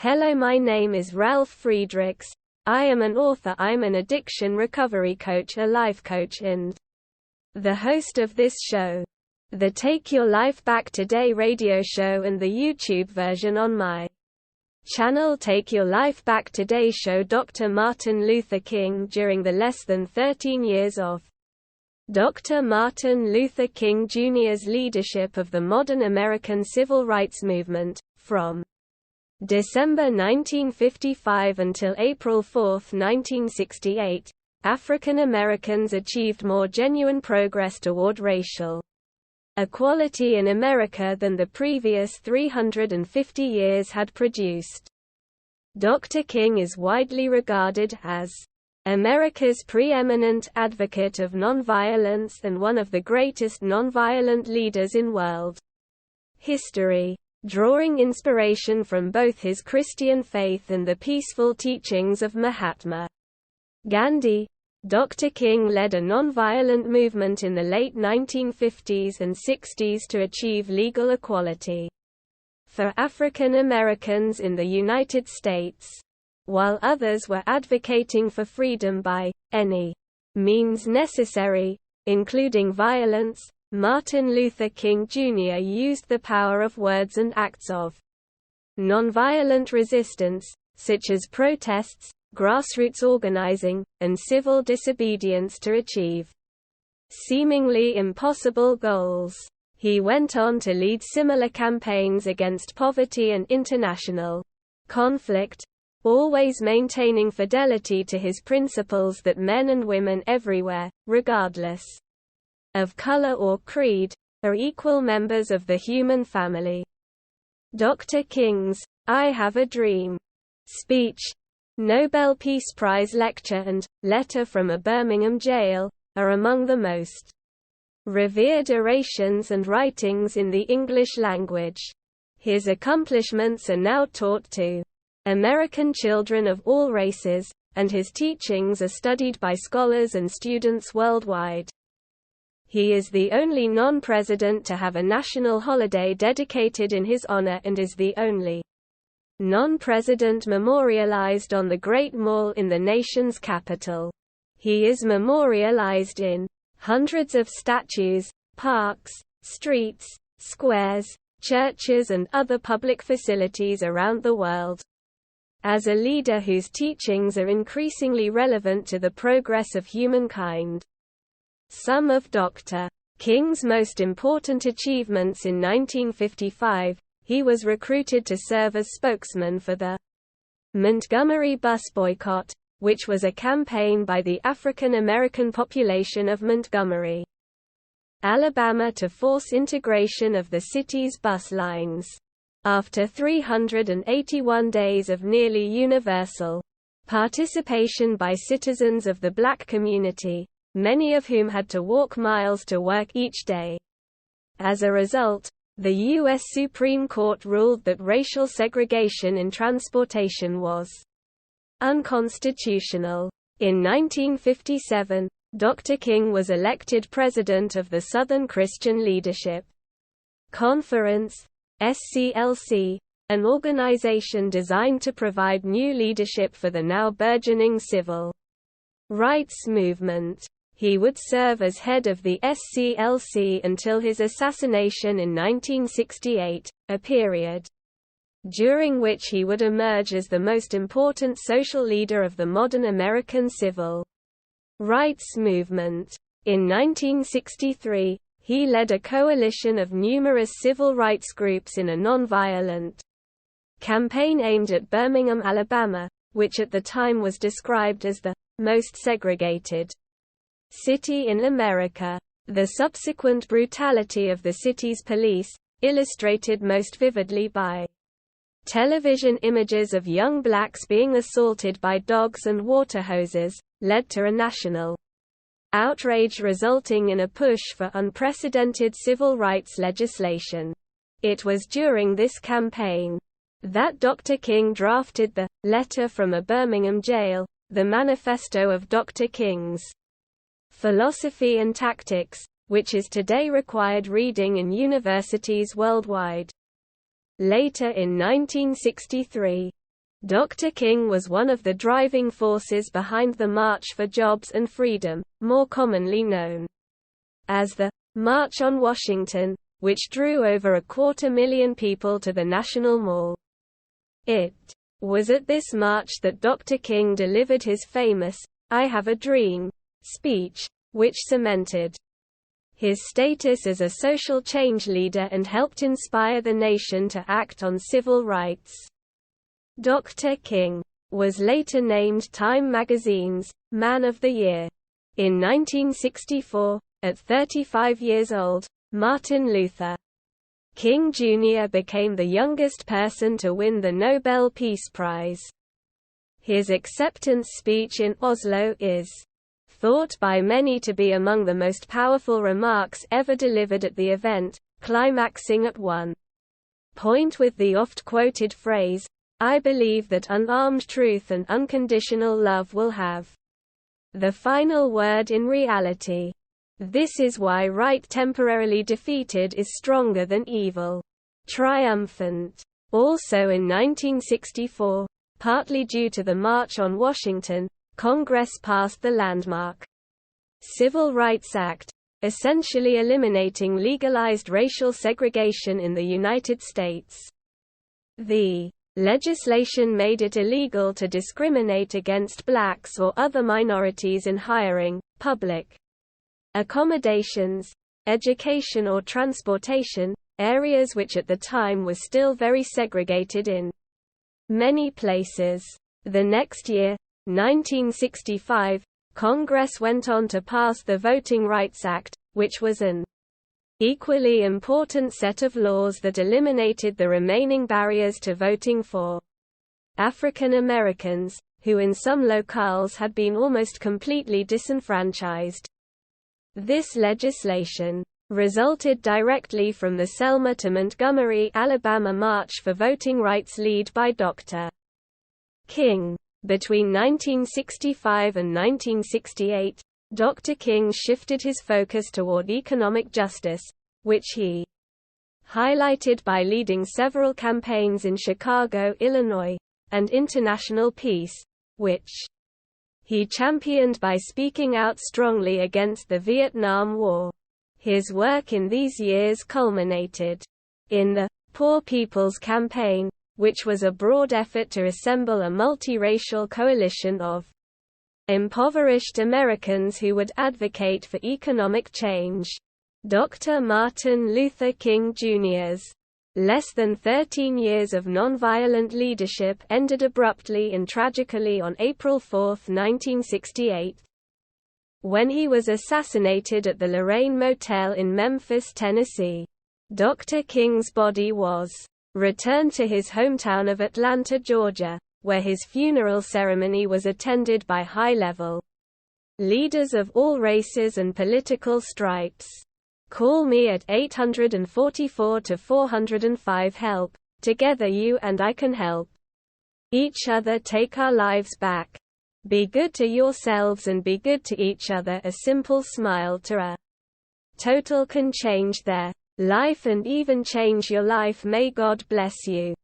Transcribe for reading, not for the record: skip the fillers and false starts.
Hello, my name is Ralf Friedrichs. I am an author, I'm an addiction recovery coach, a life coach, and the host of this show, the Take Your Life Back Today radio show, and the YouTube version on my channel Take Your Life Back Today show Dr. Martin Luther King during the less than 13 years of Dr. Martin Luther King Jr.'s leadership of the modern American civil rights movement, from December 1955 until April 4, 1968, African Americans achieved more genuine progress toward racial equality in America than the previous 350 years had produced. Dr. King is widely regarded as America's preeminent advocate of nonviolence and one of the greatest nonviolent leaders in world history. Drawing inspiration from both his Christian faith and the peaceful teachings of Mahatma Gandhi, Dr. King led a nonviolent movement in the late 1950s and 60s to achieve legal equality for African Americans in the United States. While others were advocating for freedom by any means necessary, including violence, Martin Luther King Jr. used the power of words and acts of nonviolent resistance, such as protests, grassroots organizing, and civil disobedience to achieve seemingly impossible goals. He went on to lead similar campaigns against poverty and international conflict, always maintaining fidelity to his principles that men and women everywhere, regardless of color or creed, are equal members of the human family. Dr. King's "I Have a Dream" speech, Nobel Peace Prize lecture, and Letter from a Birmingham Jail are among the most revered orations and writings in the English language. His accomplishments are now taught to American children of all races, and his teachings are studied by scholars and students worldwide. He is the only non-president to have a national holiday dedicated in his honor and is the only non-president memorialized on the Great Mall in the nation's capital. He is memorialized in hundreds of statues, parks, streets, squares, churches, and other public facilities around the world. As a leader whose teachings are increasingly relevant to the progress of humankind. Some of Dr. King's most important achievements: in 1955, he was recruited to serve as spokesman for the Montgomery bus boycott, which was a campaign by the African American population of Montgomery, Alabama, to force integration of the city's bus lines. After 381 days of nearly universal participation by citizens of the black community, many of whom had to walk miles to work each day. As a result, the U.S. Supreme Court ruled that racial segregation in transportation was unconstitutional. In 1957, Dr. King was elected president of the Southern Christian Leadership Conference, SCLC, an organization designed to provide new leadership for the now burgeoning civil rights movement. He would serve as head of the SCLC until his assassination in 1968, a period during which he would emerge as the most important social leader of the modern American civil rights movement. In 1963, he led a coalition of numerous civil rights groups in a nonviolent campaign aimed at Birmingham, Alabama, which at the time was described as the most segregated city in America. The subsequent brutality of the city's police, illustrated most vividly by television images of young blacks being assaulted by dogs and water hoses, led to a national outrage resulting in a push for unprecedented civil rights legislation. It was during this campaign that Dr. King drafted the Letter from a Birmingham Jail, the manifesto of Dr. King's philosophy and tactics, which is today required reading in universities worldwide. Later in 1963, Dr. King was one of the driving forces behind the March for Jobs and Freedom, more commonly known as the March on Washington, which drew over 250,000 people to the National Mall. It was at this march that Dr. King delivered his famous, "I Have a Dream" speech, which cemented his status as a social change leader and helped inspire the nation to act on civil rights. Dr. King was later named Time magazine's Man of the Year. In 1964, at 35 years old, Martin Luther King Jr. became the youngest person to win the Nobel Peace Prize. His acceptance speech in Oslo is thought by many to be among the most powerful remarks ever delivered at the event, climaxing at one point with the oft-quoted phrase, "I believe that unarmed truth and unconditional love will have the final word in reality. This is why right temporarily defeated is stronger than evil triumphant." Also in 1964, partly due to the March on Washington, Congress passed the landmark Civil Rights Act, essentially eliminating legalized racial segregation in the United States. The legislation made it illegal to discriminate against blacks or other minorities in hiring, public accommodations, education or transportation, areas which at the time were still very segregated in many places. The next year, 1965, Congress went on to pass the Voting Rights Act, which was an equally important set of laws that eliminated the remaining barriers to voting for African Americans, who in some locales had been almost completely disenfranchised. This legislation resulted directly from the Selma to Montgomery, Alabama March for Voting Rights led by Dr. King. Between 1965 and 1968, Dr. King shifted his focus toward economic justice, which he highlighted by leading several campaigns in Chicago, Illinois, and international peace, which he championed by speaking out strongly against the Vietnam War. His work in these years culminated in the Poor People's Campaign, which was a broad effort to assemble a multiracial coalition of impoverished Americans who would advocate for economic change. Dr. Martin Luther King Jr.'s less than 13 years of nonviolent leadership ended abruptly and tragically on April 4, 1968, when he was assassinated at the Lorraine Motel in Memphis, Tennessee. Dr. King's body was returned to his hometown of Atlanta, Georgia, where his funeral ceremony was attended by high-level leaders of all races and political stripes. Call me at 844-405 help. Together you and I can help each other take our lives back. Be good to yourselves and be good to each other. A simple smile to a total can change their life and even change your life. May God bless you.